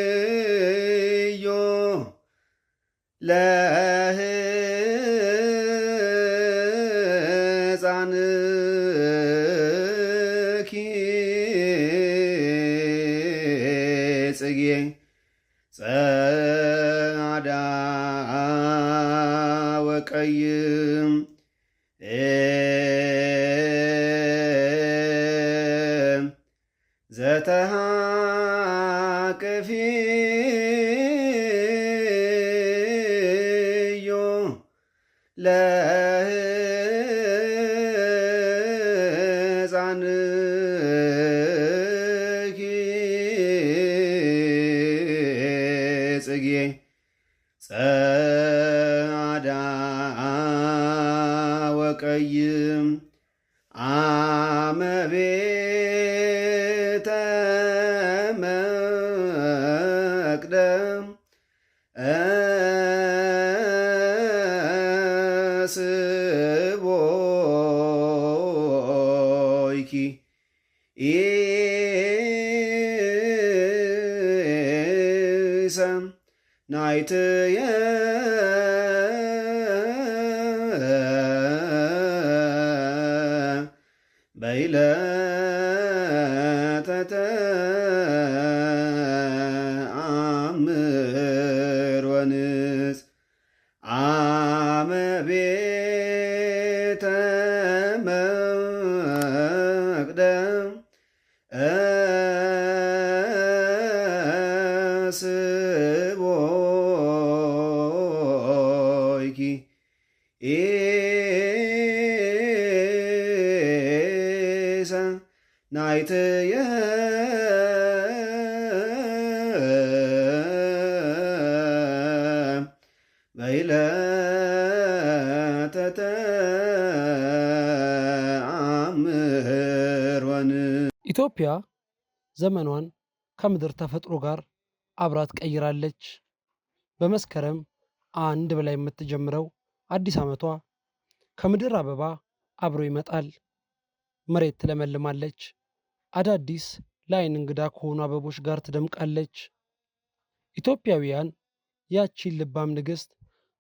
ዘተሃቅፍዮ ለሕፃንኪ ጽጌ ጸዓዳ ወቀይም ዘተሃቅፍዮ ለሕፃንኪ ጽጌ ጸዓዳ ወቀይም አመቤተ መቅደም ስቦይኪ ሰናይትየ በይለተ ተአምር ወንጽ አመቤተ መቅደም ስቦይኪ ናይትየ በይለተ ተአምር ወንጽ ኢትዮጵያ ዘመኗን ከምድር ተፈጥሮ ጋር አብራ ትቀይራለች። በመስከረም አንድ ብላ የምትጀምረው አዲስ ዓመቷ ከምድር አበባ አብሮ ይመጣል። መሬት ትለመልማለች። አዳዲስ ለዓይን እንግዳ ከሆኑ አበቦች ጋር ትደምቃለች። ኢትዮጵያውያን ያቺን ልባም ንግሥት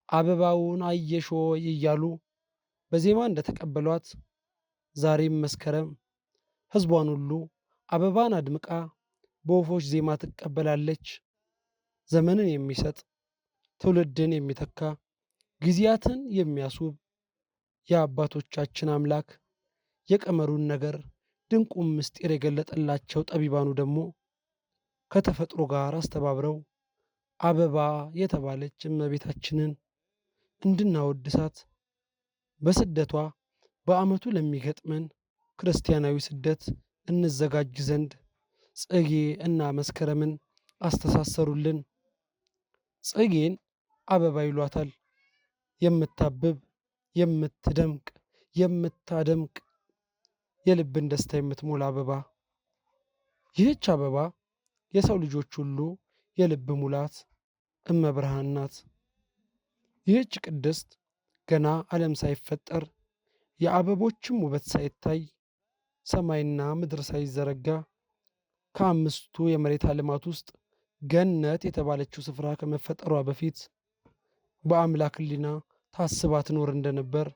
አበባውን አየሽ ሆይ እያሉ በዜማ እንደተቀበሏት ዛሬም መስከረም ሕዝቧን ሁሉ አበባን አድምቃ በወፎች ዜማ ትቀበላለች። ዘመንን የሚሰጥ ትውልድን የሚተካ ጊዜያትን የሚያስውብ የአባቶቻችን አምላክ የቀመሩን ነገር ድንቁም ምስጢር የገለጠላቸው ጠቢባኑ ደግሞ ከተፈጥሮ ጋር አስተባብረው አበባ የተባለች እመቤታችንን እንድናወድሳት በስደቷ በዓመቱ ለሚገጥመን ክርስቲያናዊ ስደት እንዘጋጅ ዘንድ ጽጌ እና መስከረምን አስተሳሰሩልን። ጽጌን አበባ ይሏታል። የምታብብ፣ የምትደምቅ፣ የምታደምቅ የልብን ደስታ የምትሞላ አበባ። ይህች አበባ የሰው ልጆች ሁሉ የልብ ሙላት እመብርሃን ናት። ይህች ቅድስት ገና ዓለም ሳይፈጠር የአበቦችም ውበት ሳይታይ ሰማይና ምድር ሳይዘረጋ ከአምስቱ የመሬት ዓለማት ውስጥ ገነት የተባለችው ስፍራ ከመፈጠሯ በፊት በአምላክ ሕሊና ታስባ ትኖር እንደነበር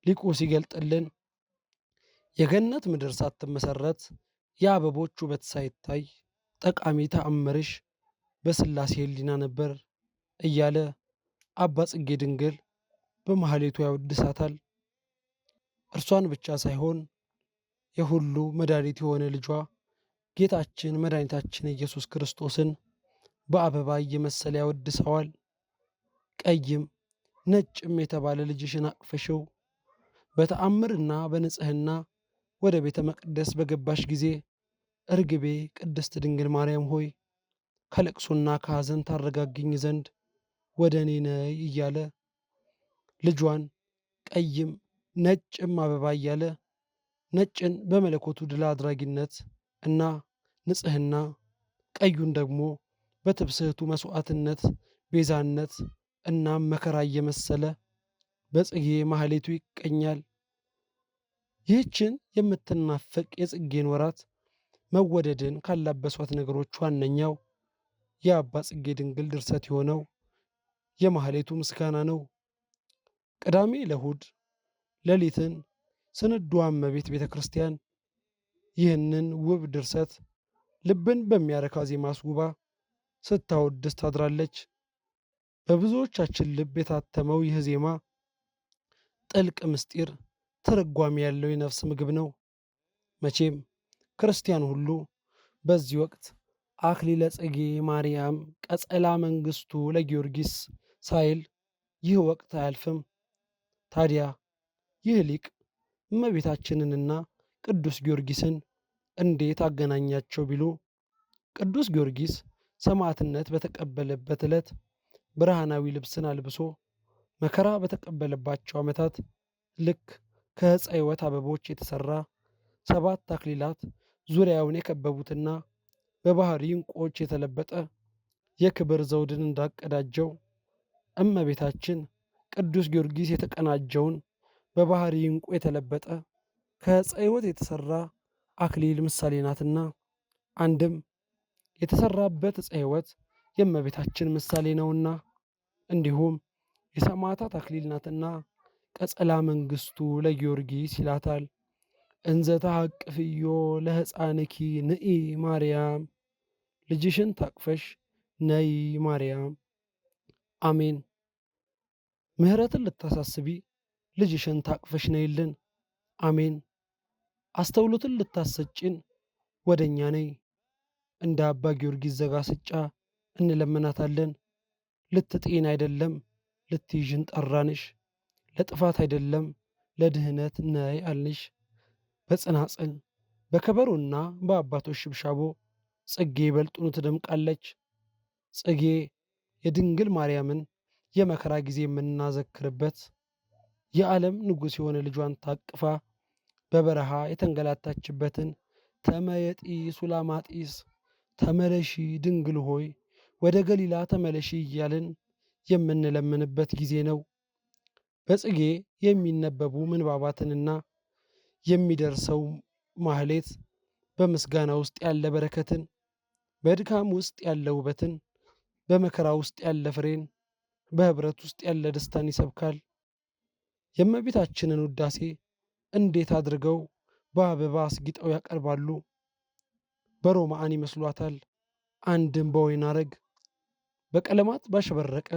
ሊቁ ሲገልጥልን የገነት ምድር ሳትመሰረት የአበቦች ውበት ሳይታይ ጠቃሚ ተአምርሽ በሥላሴ ሕሊና ነበር እያለ አባ ጽጌ ድንግል በማህሌቱ ያወድሳታል። እርሷን ብቻ ሳይሆን የሁሉ መድኃኒት የሆነ ልጇ ጌታችን መድኃኒታችን ኢየሱስ ክርስቶስን በአበባ እየመሰለ ያወድሰዋል። ቀይም ነጭም የተባለ ልጅሽን አቅፈሽው በተአምርና በንጽሕና ወደ ቤተ መቅደስ በገባሽ ጊዜ እርግቤ ቅድስት ድንግል ማርያም ሆይ ከለቅሶና ከሐዘን ታረጋግኝ ዘንድ ወደ እኔ ነይ እያለ ልጇን ቀይም ነጭም አበባ እያለ ነጭን በመለኮቱ ድል አድራጊነት እና ንጽሕና፣ ቀዩን ደግሞ በትብስህቱ መሥዋዕትነት፣ ቤዛነት እና መከራ እየመሰለ በጽጌ ማህሌቱ ይቀኛል። ይህችን የምትናፈቅ የጽጌን ወራት መወደድን ካላበሷት ነገሮች ዋነኛው የአባ ጽጌ ድንግል ድርሰት የሆነው የማህሌቱ ምስጋና ነው። ቅዳሜ ለእሑድ ሌሊትን ስንዷ እመቤት ቤተ ክርስቲያን ይህንን ውብ ድርሰት ልብን በሚያረካ ዜማ አስውባ ስታወድስ ታድራለች። በብዙዎቻችን ልብ የታተመው ይህ ዜማ ጥልቅ ምስጢር ትርጓሜ ያለው የነፍስ ምግብ ነው። መቼም ክርስቲያን ሁሉ በዚህ ወቅት አክሊለ ጽጌ ማርያም ቀጸላ መንግሥቱ ለጊዮርጊስ ሳይል ይህ ወቅት አያልፍም። ታዲያ ይህ ሊቅ እመቤታችንንና ቅዱስ ጊዮርጊስን እንዴት አገናኛቸው ቢሉ ቅዱስ ጊዮርጊስ ሰማዕትነት በተቀበለበት ዕለት ብርሃናዊ ልብስን አልብሶ መከራ በተቀበለባቸው ዓመታት ልክ ከዕፀ ሕይወት አበቦች የተሠራ 7 አክሊላት ዙሪያውን የከበቡትና በባሕሪ ዕንቁዎች የተለበጠ የክብር ዘውድን እንዳቀዳጀው እመቤታችን ቅዱስ ጊዮርጊስ የተቀናጀውን በባሕሪ ዕንቁ የተለበጠ ከዕፀ ሕይወት የተሠራ አክሊል ምሳሌ ናትና አንድም የተሠራበት ዕፀ ሕይወት የእመቤታችን ምሳሌ ነውና እንዲሁም የሰማዕታት አክሊል ናትና ቀጸላ መንግሥቱ ለጊዮርጊስ ይላታል። እንዘ ተሐቅፍዮ ለሕፃንኪ ንኢ ማርያም፣ ልጅሽን ታቅፈሽ ነይ ማርያም። አሜን። ምሕረትን ልታሳስቢ ልጅሽን ታቅፈሽ ነይልን። አሜን። አስተውሎትን ልታሰጭን ወደ እኛ ነይ። እንደ አባ ጊዮርጊስ ዘጋስጫ እንለምናታለን። ልትጤን አይደለም ልትይዥን ጠራንሽ፣ ለጥፋት አይደለም ለድህነት ነይ አልንሽ። በጽናጽል በከበሮና በአባቶች ሽብሻቦ ጽጌ ይበልጡኑ ትደምቃለች። ጽጌ የድንግል ማርያምን የመከራ ጊዜ የምናዘክርበት የዓለም ንጉሥ የሆነ ልጇን ታቅፋ በበረሃ የተንገላታችበትን ተመየጢ ሱላማጢስ ተመለሺ ድንግል ሆይ ወደ ገሊላ ተመለሺ እያልን የምንለምንበት ጊዜ ነው። በጽጌ የሚነበቡ ምንባባትንና የሚደርሰው ማህሌት በምስጋና ውስጥ ያለ በረከትን፣ በድካም ውስጥ ያለ ውበትን፣ በመከራ ውስጥ ያለ ፍሬን፣ በኅብረት ውስጥ ያለ ደስታን ይሰብካል። የእመቤታችንን ውዳሴ እንዴት አድርገው በአበባ አስጊጠው ያቀርባሉ። በሮማን ይመስሏታል። አንድም በወይን አረግ በቀለማት ባሸበረቀ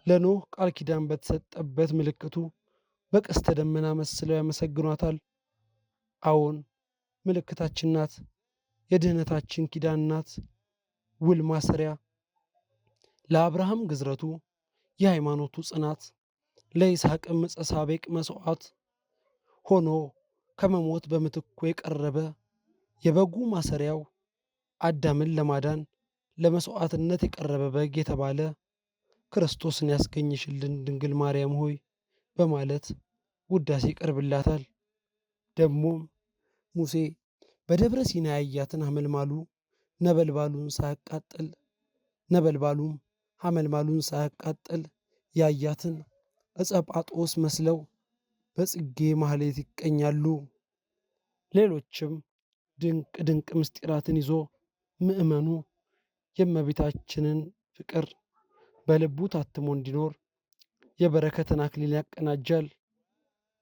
ለኖህ ቃል ኪዳን በተሰጠበት ምልክቱ በቀስተ ደመና መስለው ያመሰግኗታል። አዎን ምልክታችን ናት። የድህነታችን ኪዳን ናት። ውል ማሰሪያ ለአብርሃም ግዝረቱ የሃይማኖቱ ጽናት፣ ለይስሐቅም ዕፀ ሳቤቅ መሥዋዕት ሆኖ ከመሞት በምትኩ የቀረበ የበጉ ማሰሪያው አዳምን ለማዳን ለመሥዋዕትነት የቀረበ በግ የተባለ ክርስቶስን ያስገኘሽልን ድንግል ማርያም ሆይ በማለት ውዳሴ ይቀርብላታል። ደግሞም ሙሴ በደብረ ሲና ያያትን ሐመልማሉ ነበልባሉን ሳያቃጥል ነበልባሉም ሐመልማሉን ሳያቃጥል ያያትን ዕፀ ጳጦስ መስለው በጽጌ ማህሌት ይቀኛሉ። ሌሎችም ድንቅ ድንቅ ምስጢራትን ይዞ ምእመኑ የእመቤታችንን ፍቅር በልቡ ታትሞ እንዲኖር የበረከትን አክሊል ያቀናጃል።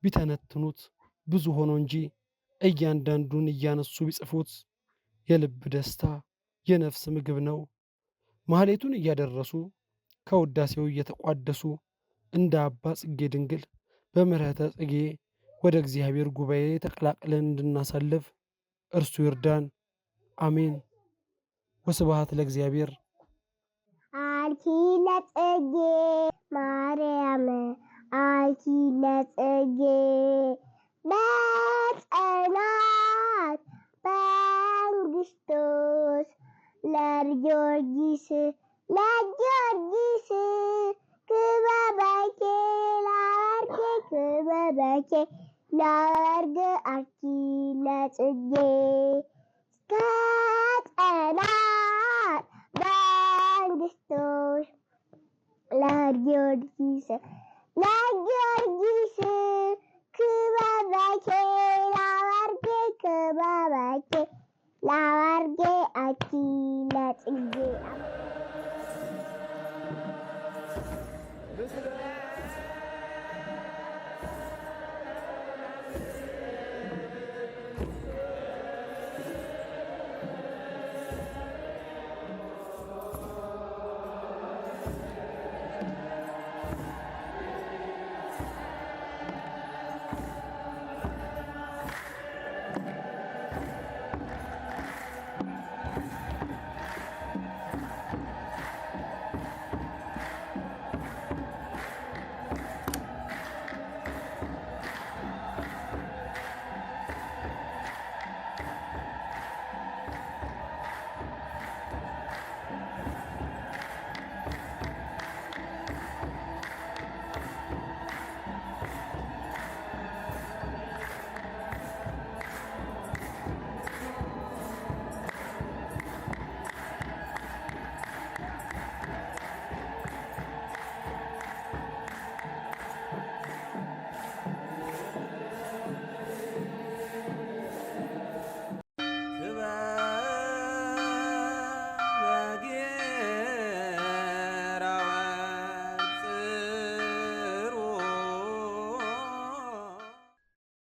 ቢተነትኑት ብዙ ሆኖ እንጂ እያንዳንዱን እያነሱ ቢጽፉት የልብ ደስታ የነፍስ ምግብ ነው። ማህሌቱን እያደረሱ ከውዳሴው እየተቋደሱ እንደ አባ ጽጌ ድንግል በምሕረተ ጽጌ ወደ እግዚአብሔር ጉባኤ ተቀላቅለን እንድናሳልፍ እርሱ ይርዳን። አሜን። ወስብሐት ለእግዚአብሔር። አኪ ለጽጌ ማርያም አኪ ለጽጌ በጸናት መንግሥቶስ ለጊዮርጊስ ለጊዮርጊስ ክበበኬ ላወርቅ ክበበኬ ላወርቅ አኪ ለጽጌ ከጠላት መንግስቶች ለጊዮርጊስ